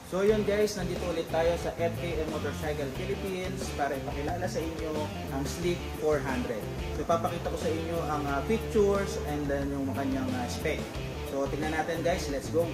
So yun guys, nandito ulit tayo sa FKM Motorcycle Philippines para ipakilala sa inyo ang Sleek 400. So ipapakita ko sa inyo ang features and then yung kanyang spec. So tingnan natin guys, let's go!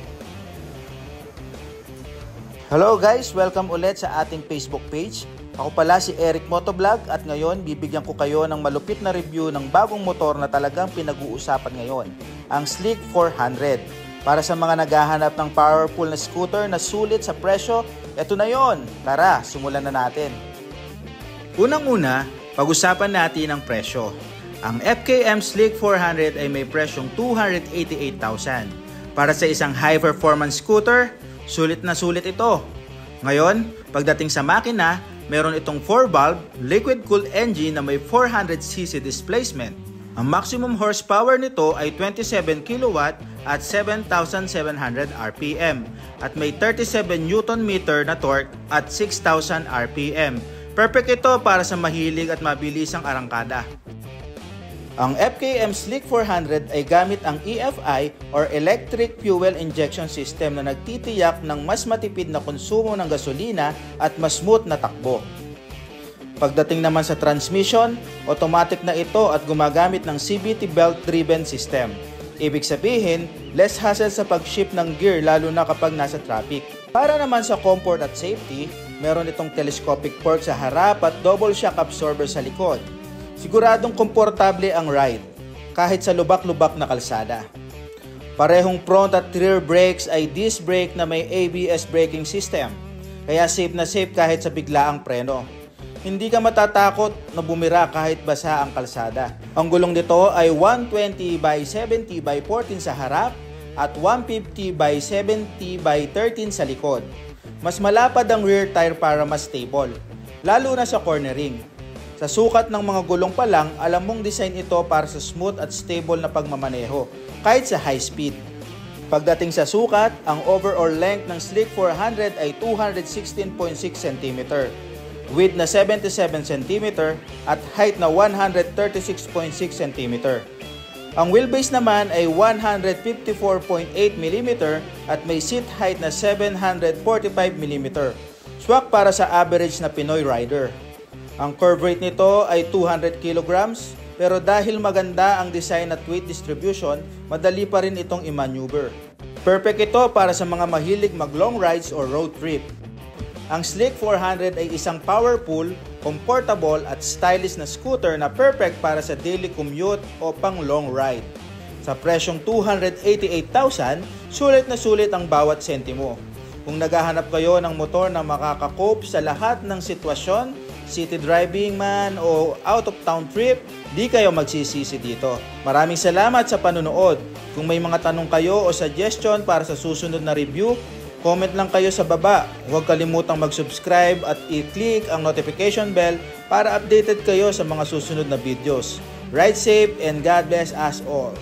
Hello guys, welcome ulit sa ating Facebook page. Ako pala si Eric Motovlog at ngayon bibigyan ko kayo ng malupit na review ng bagong motor na talagang pinag-uusapan ngayon, ang Sleek 400. Para sa mga naghahanap ng powerful na scooter na sulit sa presyo, eto na yon. Tara, simulan na natin. Unang-una, pag-usapan natin ang presyo. Ang FKM Sleek 400 ay may presyong 288,000. Para sa isang high-performance scooter, sulit na sulit ito. Ngayon, pagdating sa makina, meron itong 4-valve liquid-cooled engine na may 400cc displacement. Ang maximum horsepower nito ay 27 kW at 7,700 RPM at may 37 Nm na torque at 6,000 RPM. Perfect ito para sa mahilig at mabilisang arangkada. Ang FKM Sleek 400 ay gamit ang EFI or Electric Fuel Injection System na nagtitiyak ng mas matipid na konsumo ng gasolina at mas smooth na takbo. Pagdating naman sa transmission, automatic na ito at gumagamit ng CVT belt-driven system. Ibig sabihin, less hassle sa pag-shift ng gear lalo na kapag nasa traffic. Para naman sa comfort at safety, meron itong telescopic fork sa harap at double shock absorber sa likod. Siguradong komportable ang ride, kahit sa lubak-lubak na kalsada. Parehong front at rear brakes ay disc brake na may ABS braking system, kaya safe na safe kahit sa biglaang preno. Hindi ka matatakot na bumira kahit basa ang kalsada. Ang gulong nito ay 120/70/14 sa harap at 150/70/13 sa likod. Mas malapad ang rear tire para mas stable, lalo na sa cornering. Sa sukat ng mga gulong pa lang, alam mong design ito para sa smooth at stable na pagmamaneho, kahit sa high speed. Pagdating sa sukat, ang overall length ng Sleek 400 ay 216.6 cm. Width na 77 cm at height na 136.6 cm. Ang wheelbase naman ay 154.8 mm at may seat height na 745 mm. Swak para sa average na Pinoy rider. Ang curve rate nito ay 200 kg, pero dahil maganda ang design at weight distribution, madali pa rin itong i-maneuver. Perfect ito para sa mga mahilig mag-long rides or road trip. Ang Sleek 400 ay isang powerful, comfortable at stylish na scooter na perfect para sa daily commute o pang long ride. Sa presyong 288,000, sulit na sulit ang bawat sentimo. Kung naghahanap kayo ng motor na makaka-cope sa lahat ng sitwasyon, city driving man o out of town trip, di kayo magsisisi dito. Maraming salamat sa panunood. Kung may mga tanong kayo o suggestion para sa susunod na review, comment lang kayo sa baba. Huwag kalimutang mag-subscribe at i-click ang notification bell para updated kayo sa mga susunod na videos. Ride safe and God bless us all.